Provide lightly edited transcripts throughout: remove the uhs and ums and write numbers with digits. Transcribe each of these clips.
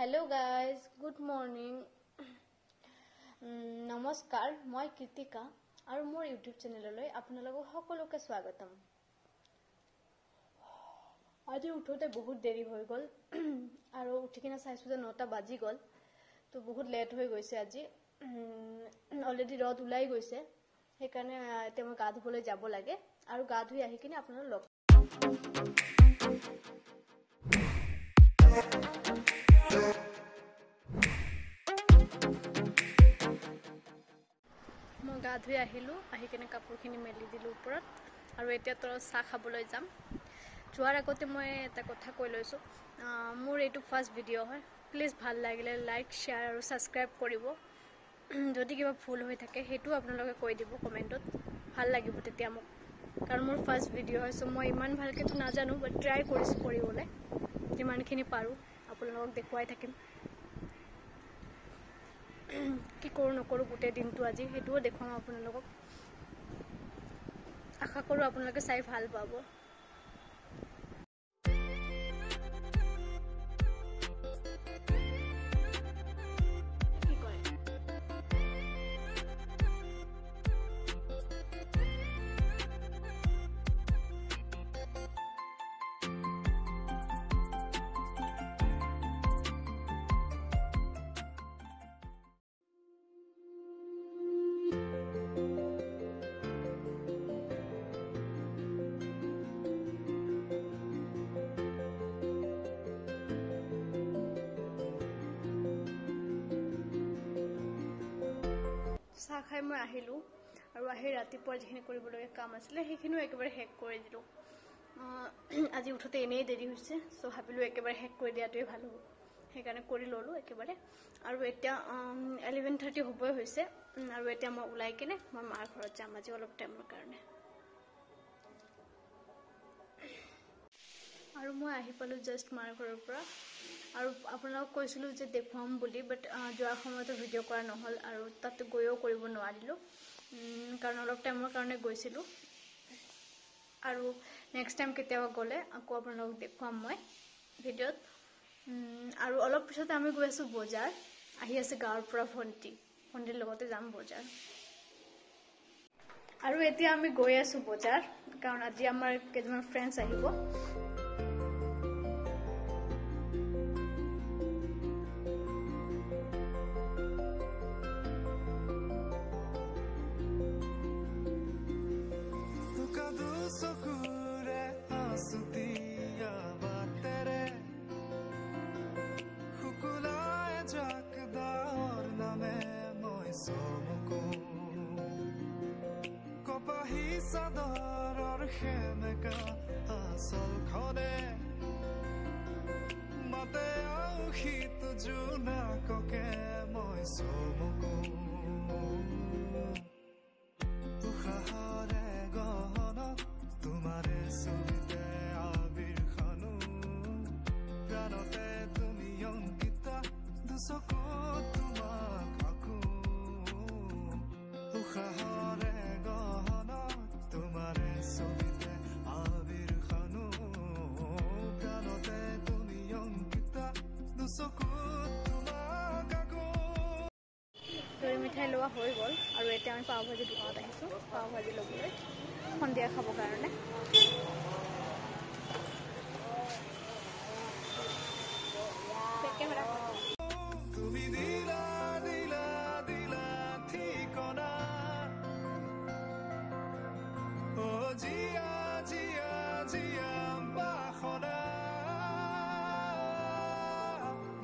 Hello guys, good morning. Namaskar, moi Kritika aru mor YouTube channel loi apnalogo hokoloke swagatam. Aji uthote bahut deri hoi gol aru uthikina saisu je 9ta baji gol to bahut late hoi goise aji already rod ulai goise he karone te moi ga dhubole jabo lage aru ga dhui ahi kine apnalo log গা ধুই আহিলো আহি কেনে কাপোৰখিনি মেলি দিলো ওপৰত আৰু এতিয়া তো চাহ খাবলৈ যাম যোৱাৰ আগতে মই এটা কথা কৈ লৈছো মোৰ এইটো ফাৰ্স্ট ভিডিও হয় প্লিজ ভাল লাগিলে লাইক শেয়াৰ আৰু সাবস্ক্ৰাইব কৰিব যদি কিবা ভুল হৈ থাকে হেতু আপোনালোকে কৈ দিব কমেন্টত ভাল লাগিব তেতিয়া মোক কাৰণ মোৰ ফাৰ্স্ট ভিডিও হয় সো মই ইমান ভালকে তো নাজানো বাট ট্ৰাই কৰিছো কৰিবলৈ যিমানখিনি পাৰো আপোনালোকক দেখুৱাই থাকিম কি কৰো নকৰো গুটে দিনটো আজি হেতুও দেখুৱাম আপোনালোকক আশা কৰো আপোনালোকে চাই ভাল পাব চাহ খাই মই আহিলো আৰু আহি ৰাতিপুৱা যিখিনি কৰিবলৈ কাম আছিল সেইখিনিও একেবাৰে হেক কৰি দিলো আজি উঠতে এনেই দেৰি হৈছে সো ভাবিলো একেবাৰে হেক কৰি দিয়াটোই ভাল হ'ব সেইকাৰণে কৰি ললো একেবাৰে আৰু এতিয়া 11:30 হ'বই হৈছে আৰু এতিয়া মই উলাই কিনে মই মাৰ ঘৰত যাম আজি অলপ টাইমৰ কাৰণে আৰু মই আহি পালো জাস্ট মাৰ ঘৰৰ পৰা আৰু আপোনাক কৈছিলো যে দেখুৱাম বুলি বাট যোৱা সময়তে ভিডিও কৰা নহল আৰু তাতে গৈও কৰিব নোৱাৰিলো কাৰণ অলপ টাইমৰ কাৰণে গৈছিলো আৰু নেক্সট টাইম কেতিয়াবা গলে আকৌ আপোনাক দেখুৱাম মই ভিডিওত আৰু অলপ পিছত আমি গৈ আছো বজাৰ আহি আছে গাঁৱৰ পৰা ভণ্টিৰ লগতে যাম বজাৰ আৰু এতিয়া আমি গৈ আছো বজাৰ কাৰণ আজি আমাৰ কেজমান ফ্ৰেণ্ডছ আহিব Sadar khemeka asal khone mate au khit juna koke moi somuko ukhare gohona tumare subite abir khanu pranote tumi yonkita dusoko tumak aku ukhare तुम्हारे सोते आबिर खानो प्राणते तुमी अंकिता दुसको तुमाकाको দৈ মিঠাই লোৱা হৈ গল আৰু এতিয়া আমি পাও ভাজি দোকানত আহিছো পাও ভাজি লবলৈ সন্ধিয়া খাব কাৰণে তুমি দিলা দিলা দিলা ঠিকনা জিয়া জিয়া জিয়া বাখনা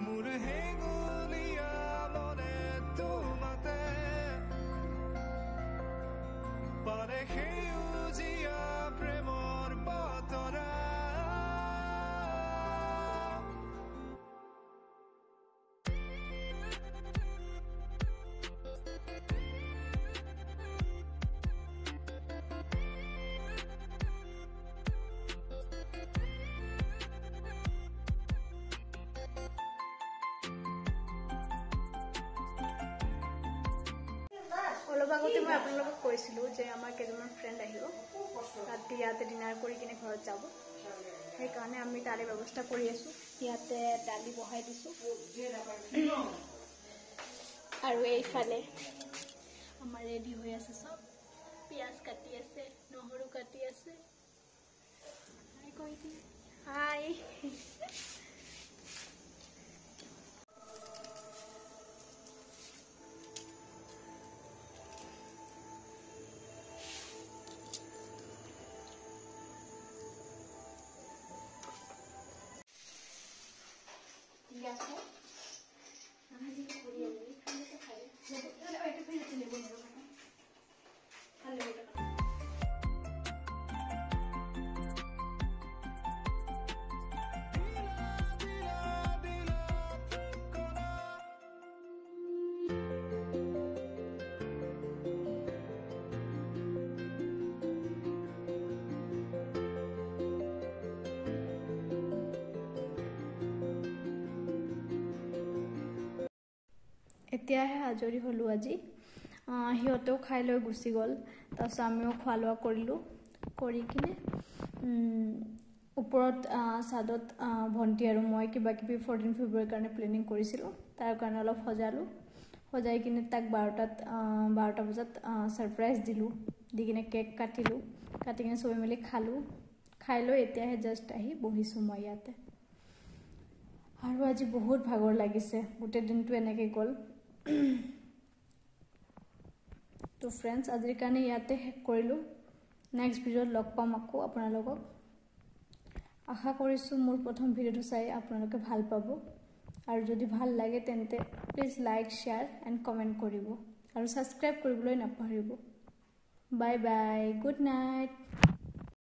মোৰ হেগুলিয়া মনে তোমাতে পাৰে সেউজীয়া প্ৰেমৰ বতৰা অলপ আগতে মই আপোনালোকক কৈছিলো যে আমাৰ কেজমান ফ্ৰেণ্ড আহিব ৰাতি ইয়াতে ডিনাৰ কৰি কিনে ঘৰত যাব সেইকাৰণে আমি তাৰে ব্যৱস্থা কৰি আছোঁ ইয়াতে দালি বহাই দিছোঁ আৰু এইফালে আমাৰ ৰেডি হৈ আছে চব পিঁয়াজ কাটি আছে নহৰু কাটি আছে হাই কৈ দিয়ে হাই এতিয়াহে আজৰি হ'লোঁ আজি সিহঁতেও খাই লৈ গুচি গ'ল তাৰপিছত আমিও খোৱা লোৱা কৰিলোঁ কৰি কিনে ওপৰত ছাদত ভণ্টি আৰু মই কিবা কিবি 14 ফেব্ৰুৱাৰীৰ কাৰণে প্লেনিং কৰিছিলোঁ তাৰ কাৰণে অলপ সজাই কিনে তাক 12টা বজাত ছাৰপ্ৰাইজ দিলোঁ দি কিনে কেক কাটিলোঁ কাটি কিনে চবে মিলি খালোঁ খাই লৈ এতিয়াহে জাষ্ট আহি বহিছোঁ মই ইয়াতে আৰু আজি বহুত ভাগৰ লাগিছে গোটেই দিনটো এনেকৈ গ'ল তো ফ্ৰেণ্ডছ আজিৰ কাৰণে ইয়াতে শেষ কৰিলোঁ নেক্সট ভিডিঅ'ত লগ পাম আকৌ আপোনালোকক আশা কৰিছোঁ মোৰ প্ৰথম ভিডিঅ'টো চাই আপোনালোকে ভাল পাব আৰু যদি ভাল লাগে তেন্তে please like share and comment কৰিব আৰু ছাবস্ক্ৰাইব কৰিবলৈ নাপাহৰিব বাই বাই গুড নাইট